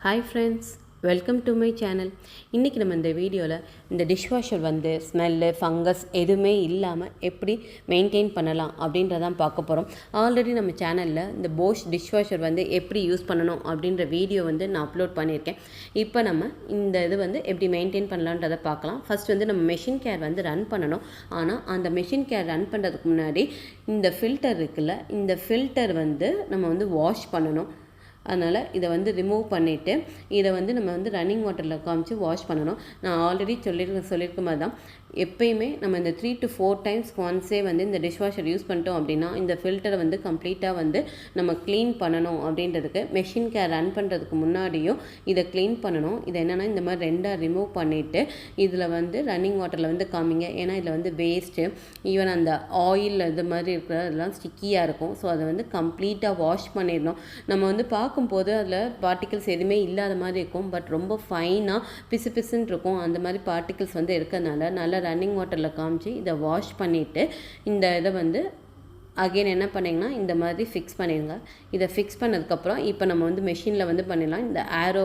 Hi friends, welcome to my channel. இன்றைக்கி நம்ம இந்த வீடியோவில் இந்த டிஷ்வாஷர் ஸ்மெல்லு ஃபங்கஸ் எதுவுமே இல்லாமல் எப்படி மெயின்டைன் பண்ணலாம் அப்படின்றதான் பார்க்க போகிறோம். ஆல்ரெடி நம்ம சேனலில் இந்த போஷ் டிஷ்வாஷர் எப்படி யூஸ் பண்ணணும் அப்படின்ற வீடியோ நான் அப்லோட் பண்ணியிருக்கேன். இப்போ நம்ம இந்த இது எப்படி மெயின்டைன் பண்ணலான்றதை பார்க்கலாம். ஃபஸ்ட் நம்ம மெஷின் கேர் ரன் பண்ணணும். ஆனால் அந்த மெஷின் கேர் ரன் பண்ணுறதுக்கு முன்னாடி இந்த ஃபில்டர் இருக்குல்ல, இந்த ஃபில்டர் நம்ம வாஷ் பண்ணணும். அதனால் இதை ரிமூவ் பண்ணிவிட்டு இதை நம்ம ரன்னிங் வாட்டரில் காமிச்சு வாஷ் பண்ணணும். நான் ஆல்ரெடி சொல்லியிருக்க மாதிரி தான் எப்பயுமே நம்ம இந்த 3 to 4 times ஒன்ஸே இந்த டிஷ்வாஷர் யூஸ் பண்ணிட்டோம் அப்படின்னா இந்த ஃபில்டரை கம்ப்ளீட்டாக நம்ம க்ளீன் பண்ணணும். அப்படின்றதுக்கு மெஷின் கேர் ரன் பண்ணுறதுக்கு முன்னாடியும் இதை க்ளீன் பண்ணணும். இது என்னென்னா இந்த மாதிரி ரெண்டாக ரிமூவ் பண்ணிவிட்டு இதில் ரன்னிங் வாட்டரில் காமிங்க. ஏன்னா இதில் வேஸ்ட்டு ஈவன் அந்த ஆயில் இது மாதிரி இருக்கிறதெல்லாம் ஸ்டிக்கியாக இருக்கும். ஸோ அதை கம்ப்ளீட்டாக வாஷ் பண்ணிடணும். நம்ம பார்க்கும்போது அதில் பார்ட்டிகிள்ஸ் எதுவுமே இல்லாத மாதிரி இருக்கும். பட் ரொம்ப ஃபைனாக பிசு பிசுன்னு இருக்கும். அந்த மாதிரி பார்ட்டிகிள்ஸ் இருக்கிறதுனால நல்லா ரன்னிங் வாட்டரில் காமிச்சு இதை வாஷ் பண்ணிவிட்டு இந்த இதை அகெயின் என்ன பண்ணிங்கன்னா இந்த மாதிரி ஃபிக்ஸ் பண்ணிடுங்க. இதை ஃபிக்ஸ் பண்ணதுக்கப்புறம் இப்போ நம்ம மெஷினில் பண்ணிடலாம். இந்த ஆரோ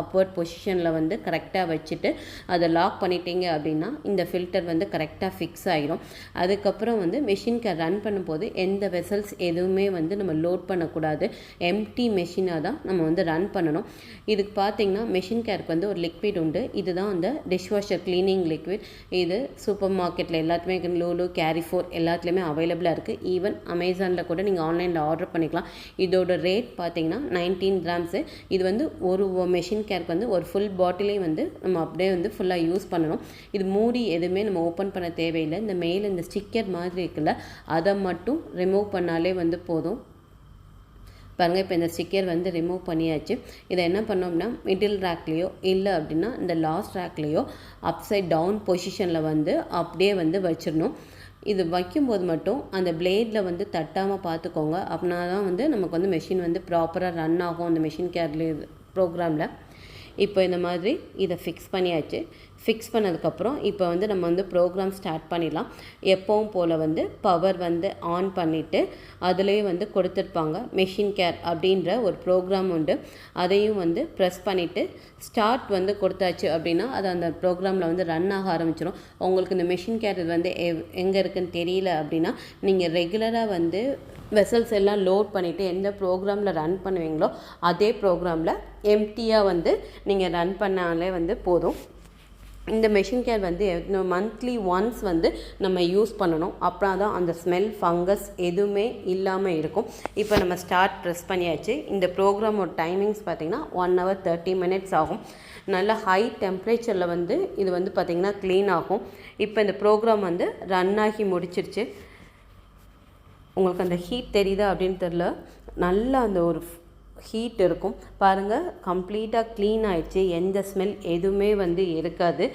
அப்வர்ட் பொசிஷனில் கரெக்டாக வச்சுட்டு அதை லாக் பண்ணிட்டீங்க அப்படின்னா இந்த ஃபில்டர் கரெக்டாக ஃபிக்ஸ் ஆகிடும். அதுக்கப்புறம் மெஷின் கேர் ரன் பண்ணும்போது எந்த வெசல்ஸ் எதுவுமே நம்ம லோட் பண்ணக்கூடாது. எம்டி மெஷினாக தான் நம்ம ரன் பண்ணணும். இதுக்கு பார்த்தீங்கன்னா மெஷின் கேருக்கு ஒரு லிக்விட் உண்டு. இதுதான் அந்த டிஷ்வாஷர் க்ளீனிங் லிக்விட். இது சூப்பர் மார்க்கெட்டில் எல்லாத்துமே லூலு, கேரிஃபோர் எல்லாத்துலேயுமே அவைலபிளாக இருக்குது. ஈவன் அமேசானில் கூட நீங்கள் ஆன்லைனில் ஆர்டர் பண்ணிக்கலாம். இதோட ரேட் பார்த்தீங்கன்னா 19 grams. இது ஒரு மெஷின் கேருக்கு ஒரு ஃபுல் பாட்டிலையும் நம்ம அப்படியே ஃபுல்லாக யூஸ் பண்ணணும். இது மூடி எதுவுமே நம்ம ஓப்பன் பண்ண தேவையில்லை. இந்த மேலே இந்த ஸ்டிக்கர் மாதிரி இருக்குல்ல, அதை மட்டும் ரிமூவ் பண்ணாலே போதும். பாருங்கள், இப்போ இந்த ஸ்டிக்கர் ரிமூவ் பண்ணியாச்சு. இதை என்ன பண்ணோம்னா மிடில் ரேக்லேயோ இல்லை அப்படின்னா இந்த லாஸ்ட் ரேக்லேயோ அப்சைட் டவுன் பொசிஷனில் அப்படியே வச்சிடணும். இது வைக்கும்போது மட்டும் அந்த பிளேடில் தட்டாமல் பார்த்துக்கோங்க. அப்படின்னா தான் நமக்கு மெஷின் ப்ராப்பராக ரன் ஆகும் அந்த மெஷின் கேர்ல ப்ரோக்ராமில். இப்போ இந்த மாதிரி இதை ஃபிக்ஸ் பண்ணியாச்சு. ஃபிக்ஸ் பண்ணதுக்கப்புறம் இப்போ நம்ம ப்ரோக்ராம் ஸ்டார்ட் பண்ணிடலாம். எப்பவும் போல் பவர் ஆன் பண்ணிவிட்டு அதுலேயே கொடுத்துருப்பாங்க மெஷின் கேர் அப்படின்ற ஒரு ப்ரோக்ராம் உண்டு. அதையும் ப்ரெஸ் பண்ணிவிட்டு ஸ்டார்ட் கொடுத்தாச்சு அப்படின்னா அது அந்த ப்ரோக்ராமில் ரன் ஆக ஆரம்பிச்சிடும். உங்களுக்கு இந்த மெஷின் கேர் இது எங்கே இருக்குதுன்னு தெரியல அப்படின்னா நீங்கள் ரெகுலராக வெசல்ஸ் எல்லாம் லோட் பண்ணிவிட்டு எந்த ப்ரோக்ராமில் ரன் பண்ணுவீங்களோ அதே ப்ரோக்ராமில் எம்டியாக நீங்கள் ரன் பண்ணாலே போதும். இந்த மெஷின் கேர் மந்த்லி ஒன்ஸ் நம்ம யூஸ் பண்ணணும். அப்புறம் தான் அந்த ஸ்மெல் ஃபங்கஸ் எதுவுமே இல்லாமல் இருக்கும். இப்போ நம்ம ஸ்டார்ட் ப்ரெஸ் பண்ணியாச்சு. இந்த ப்ரோக்ராமோட டைமிங்ஸ் பார்த்திங்கன்னா 1 hour 30 minutes ஆகும். நல்ல ஹை டெம்பரேச்சரில் இது பார்த்திங்கன்னா க்ளீன் ஆகும். இப்போ இந்த ப்ரோக்ராம் ரன் ஆகி முடிச்சிருச்சு. உங்களுக்கு அந்த ஹீட் தெரியுதா அப்படின்னு தெரில, நல்லா அந்த ஒரு ஹீட் இருக்கும் பாருங்கள். கம்ப்ளீட்டாக க்ளீன் ஆகிடுச்சு. எந்த ஸ்மெல் எதுவுமே இருக்காது.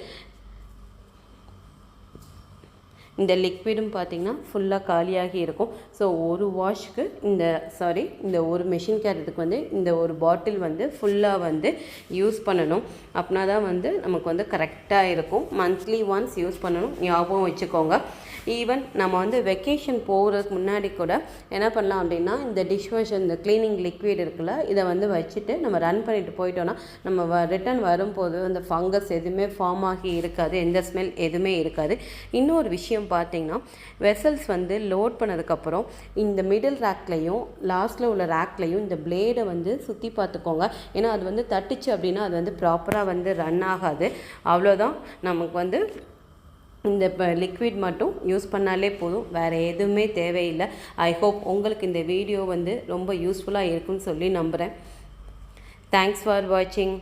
இந்த லிக்விடும் பார்த்திங்கன்னா ஃபுல்லாக காலியாகி இருக்கும். ஸோ ஒரு வாஷ்க்கு இந்த ஒரு மெஷின் கேர் இதுக்கு இந்த ஒரு பாட்டில் ஃபுல்லாக யூஸ் பண்ணணும். அப்படின்னா தான் நமக்கு கரெக்டாக இருக்கும். மந்த்லி ஒன்ஸ் யூஸ் பண்ணணும், ஞாபகம் வச்சுக்கோங்க. ஈவன் நம்ம வெக்கேஷன் போகிறதுக்கு முன்னாடி கூட என்ன பண்ணலாம் அப்படின்னா இந்த டிஷ்வாஷர் இந்த க்ளீனிங் லிக்விட் இருக்குல்ல, இதை வச்சுட்டு நம்ம ரன் பண்ணிட்டு போயிட்டோன்னா நம்ம ரிட்டர்ன் வரும்போது அந்த ஃபங்கஸ் எதுவுமே ஃபார்ம் ஆகி இருக்காது. எந்த ஸ்மெல் எதுவுமே இருக்காது. இன்னொரு விஷயம் பார்த்தீங்கன்னா வெசல்ஸ் லோட் பண்ணதுக்கப்புறம் இந்த மிடில் ரேக்லையும் லாஸ்ட்டில் உள்ள ரேக்லையும் இந்த பிளேடை சுற்றி பார்த்துக்கோங்க. ஏன்னா அது தட்டுச்சு அப்படின்னா அது ப்ராப்பராக ரன் ஆகாது. அவ்வளோதான். நமக்கு இந்த லிக்விட் மட்டும் யூஸ் பண்ணாலே போதும், வேறு எதுவுமே தேவையில்லை. ஐ ஹோப் உங்களுக்கு இந்த வீடியோ ரொம்ப யூஸ்ஃபுல்லாக இருக்குன்னு சொல்லி நம்புகிறேன். தேங்க்ஸ் ஃபார் வாட்சிங்.